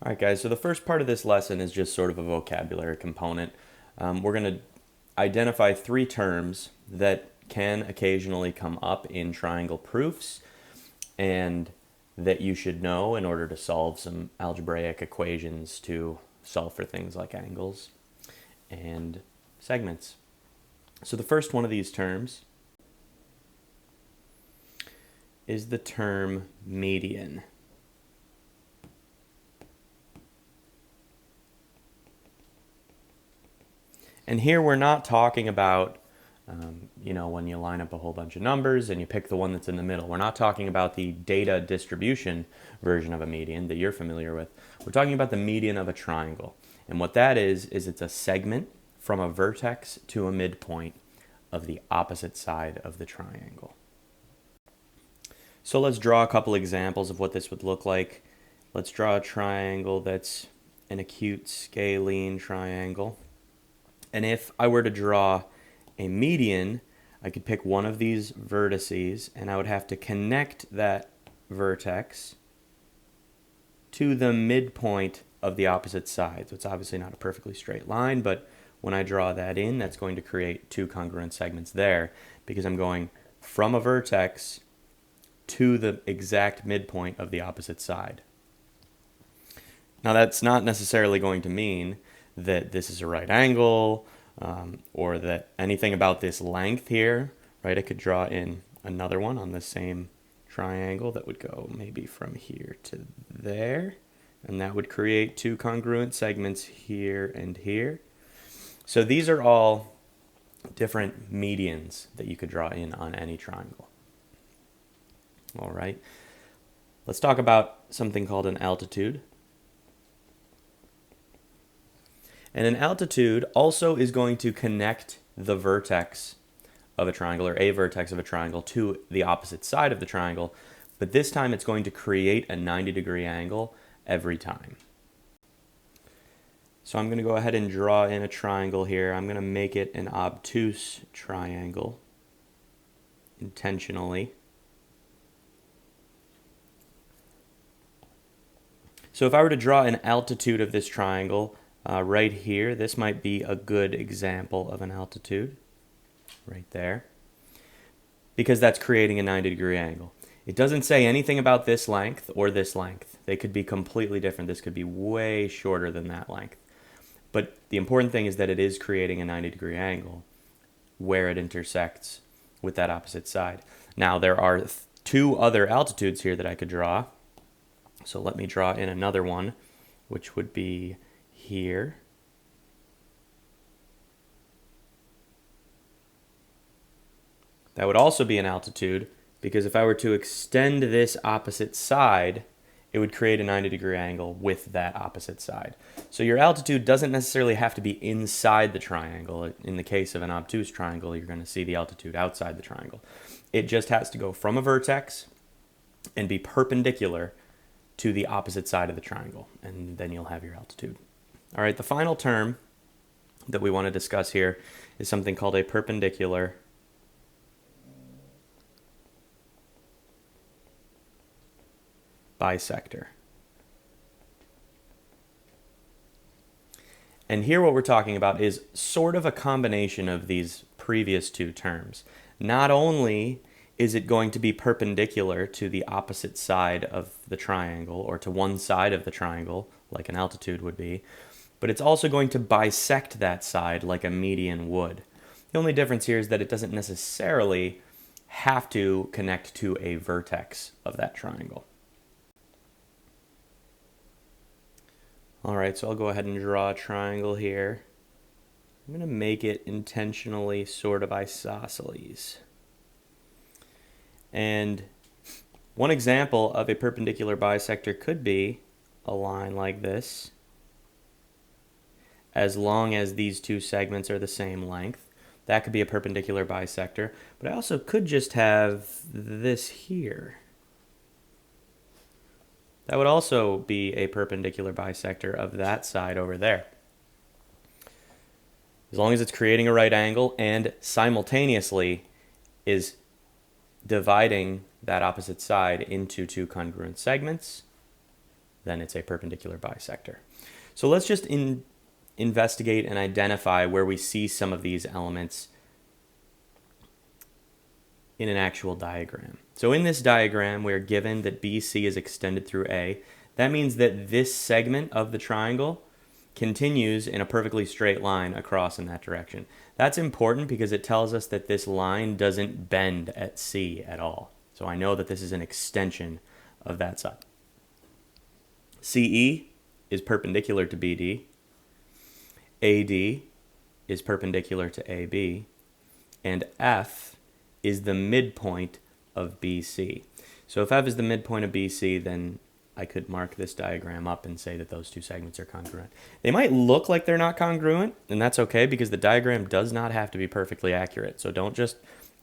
All right, guys, so the first part of this lesson is just sort of a vocabulary component. We're going to identify three terms that can occasionally come up in triangle proofs and that you should know in order to solve some algebraic equations to solve for things like angles and segments. So the first one of these terms is the term median. And here we're not talking about, when you line up a whole bunch of numbers and you pick the one that's in the middle. We're not talking about the data distribution version of a median that you're familiar with. We're talking about the median of a triangle. And what that is it's a segment from a vertex to a midpoint of the opposite side of the triangle. So let's draw a couple examples of what this would look like. Let's draw a triangle that's an acute scalene triangle. And if I were to draw a median, I could pick one of these vertices and I would have to connect that vertex to the midpoint of the opposite side. So it's obviously not a perfectly straight line, but when I draw that in, that's going to create two congruent segments there because I'm going from a vertex to the exact midpoint of the opposite side. Now that's not necessarily going to mean that this is a right angle or that anything about this length here, right? I could draw in another one on the same triangle that would go maybe from here to there, and that would create two congruent segments here and here. So these are all different medians that you could draw in on any triangle. All right, let's talk about something called an altitude. And an altitude also is going to connect the vertex of a triangle or a vertex of a triangle to the opposite side of the triangle, but this time it's going to create a 90-degree angle every time. So I'm going to go ahead and draw in a triangle here. I'm going to make it an obtuse triangle intentionally. So if I were to draw an altitude of this triangle, right here, this might be a good example of an altitude, right there, because that's creating a 90-degree angle. It doesn't say anything about this length or this length. They could be completely different. This could be way shorter than that length. But the important thing is that it is creating a 90-degree angle where it intersects with that opposite side. Now, there are two other altitudes here that I could draw. So let me draw in another one, which would be here. That would also be an altitude because if I were to extend this opposite side, it would create a 90-degree angle with that opposite side. So your altitude doesn't necessarily have to be inside the triangle. In the case of an obtuse triangle, you're going to see the altitude outside the triangle. It just has to go from a vertex and be perpendicular to the opposite side of the triangle, and then you'll have your altitude. All right, the final term that we want to discuss here is something called a perpendicular bisector. And here what we're talking about is sort of a combination of these previous two terms. Not only is it going to be perpendicular to the opposite side of the triangle or to one side of the triangle, like an altitude would be, but it's also going to bisect that side like a median would. The only difference here is that it doesn't necessarily have to connect to a vertex of that triangle. All right, so I'll go ahead and draw a triangle here. I'm going to make it intentionally sort of isosceles. And one example of a perpendicular bisector could be a line like this, as long as these two segments are the same length. That could be a perpendicular bisector, but I also could just have this here. That would also be a perpendicular bisector of that side over there. As long as it's creating a right angle and simultaneously is dividing that opposite side into two congruent segments, then it's a perpendicular bisector. So let's just investigate and identify where we see some of these elements in an actual diagram. So in this diagram, we're given that BC is extended through A. That means that this segment of the triangle continues in a perfectly straight line across in that direction. That's important because it tells us that this line doesn't bend at C at all. So I know that this is an extension of that side. CE is perpendicular to BD. AD is perpendicular to AB. And F is the midpoint of BC. So if F is the midpoint of BC, then I could mark this diagram up and say that those two segments are congruent. They might look like they're not congruent, and that's okay because the diagram does not have to be perfectly accurate. So don't just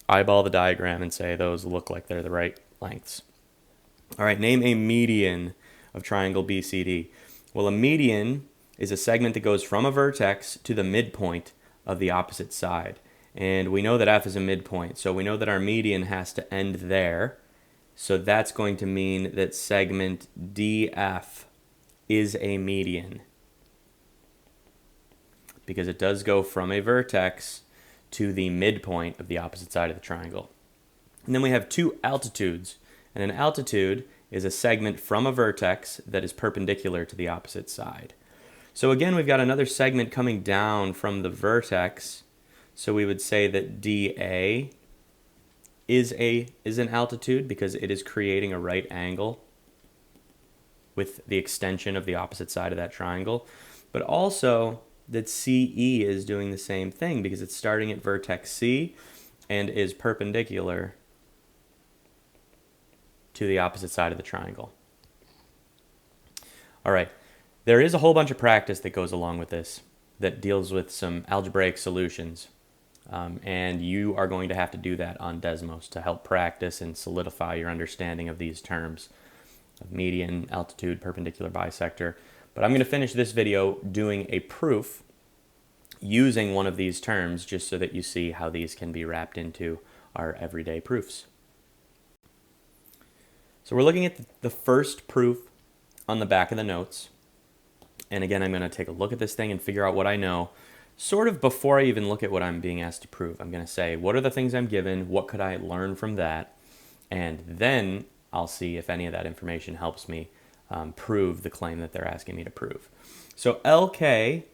eyeball the diagram and say those look like they're the right lengths. All right, name a median of triangle BCD. Well, a median is a segment that goes from a vertex to the midpoint of the opposite side. And we know that F is a midpoint, so we know that our median has to end there. So that's going to mean that segment DF is a median because it does go from a vertex to the midpoint of the opposite side of the triangle. And then we have two altitudes, and an altitude is a segment from a vertex that is perpendicular to the opposite side. So again, we've got another segment coming down from the vertex. So we would say that DA is an altitude because it is creating a right angle with the extension of the opposite side of that triangle. But also that CE is doing the same thing because it's starting at vertex C and is perpendicular to the opposite side of the triangle. All right, there is a whole bunch of practice that goes along with this that deals with some algebraic solutions. And you are going to have to do that on Desmos to help practice and solidify your understanding of these terms of median, altitude, perpendicular bisector. But I'm going to finish this video doing a proof using one of these terms just so that you see how these can be wrapped into our everyday proofs. So we're looking at the first proof on the back of the notes. And again, I'm going to take a look at this thing and figure out what I know sort of before I even look at what I'm being asked to prove. I'm going to say, what are the things I'm given? What could I learn from that? And then I'll see if any of that information helps me prove the claim that they're asking me to prove. So LK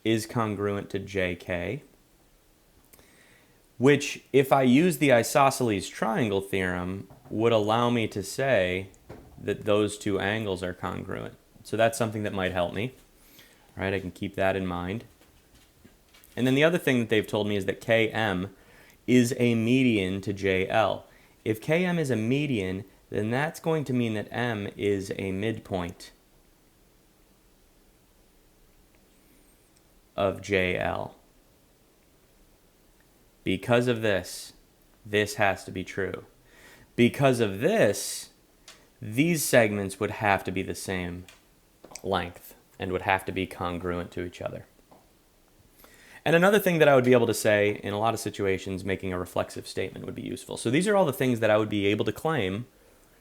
is congruent to JK, which if I use the isosceles triangle theorem would allow me to say that those two angles are congruent. So that's something that might help me. All right, I can keep that in mind. And then the other thing that they've told me is that Km is a median to JL. If Km is a median, then that's going to mean that M is a midpoint of JL. Because of this, this has to be true. Because of this, these segments would have to be the same length and would have to be congruent to each other. And another thing that I would be able to say in a lot of situations, making a reflexive statement would be useful. So these are all the things that I would be able to claim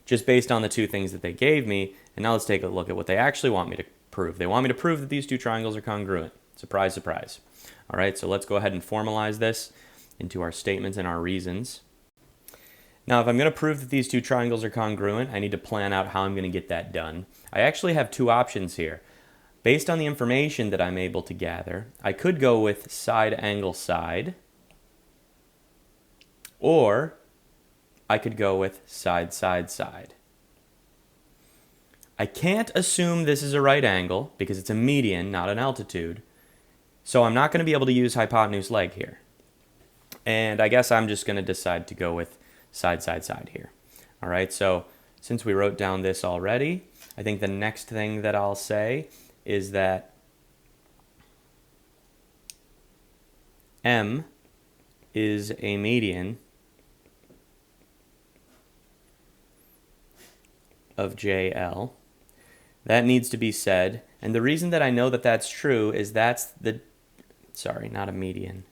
just based on the two things that they gave me. And now let's take a look at what they actually want me to prove. They want me to prove that these two triangles are congruent. Surprise, surprise. All right, so let's go ahead and formalize this into our statements and our reasons. Now, if I'm going to prove that these two triangles are congruent, I need to plan out how I'm going to get that done. I actually have two options here. Based on the information that I'm able to gather, I could go with side angle side, or I could go with side side side. I can't assume this is a right angle because it's a median, not an altitude, so I'm not going to be able to use hypotenuse leg here. And I guess I'm just going to decide to go with side side side here. All right, so since we wrote down this already, I think the next thing that I'll say is that M is a median of JL. That needs to be said. And the reason that I know that that's true is that's the, sorry, not a median.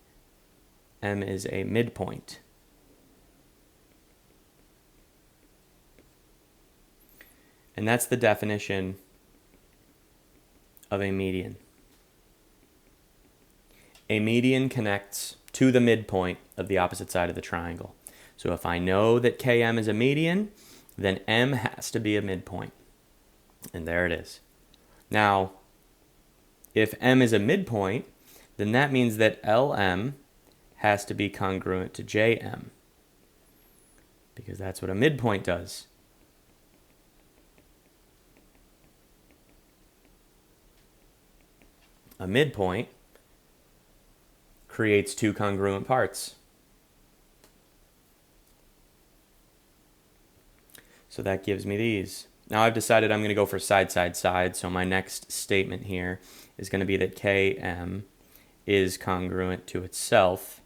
M is a midpoint. And that's the definition of a median. A median connects to the midpoint of the opposite side of the triangle. So if I know that KM is a median, then M has to be a midpoint. And there it is. Now, if M is a midpoint, then that means that LM has to be congruent to JM, because that's what a midpoint does. A midpoint creates two congruent parts. So that gives me these. Now I've decided I'm going to go for side, side, side. So my next statement here is going to be that KM is congruent to itself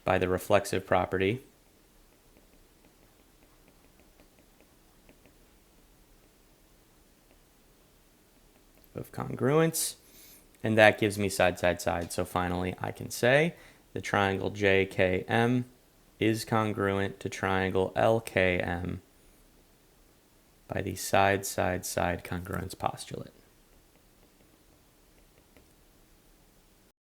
by the reflexive property of congruence. And that gives me side, side, side. So finally I can say the triangle JKM is congruent to triangle LKM by the side, side, side congruence postulate.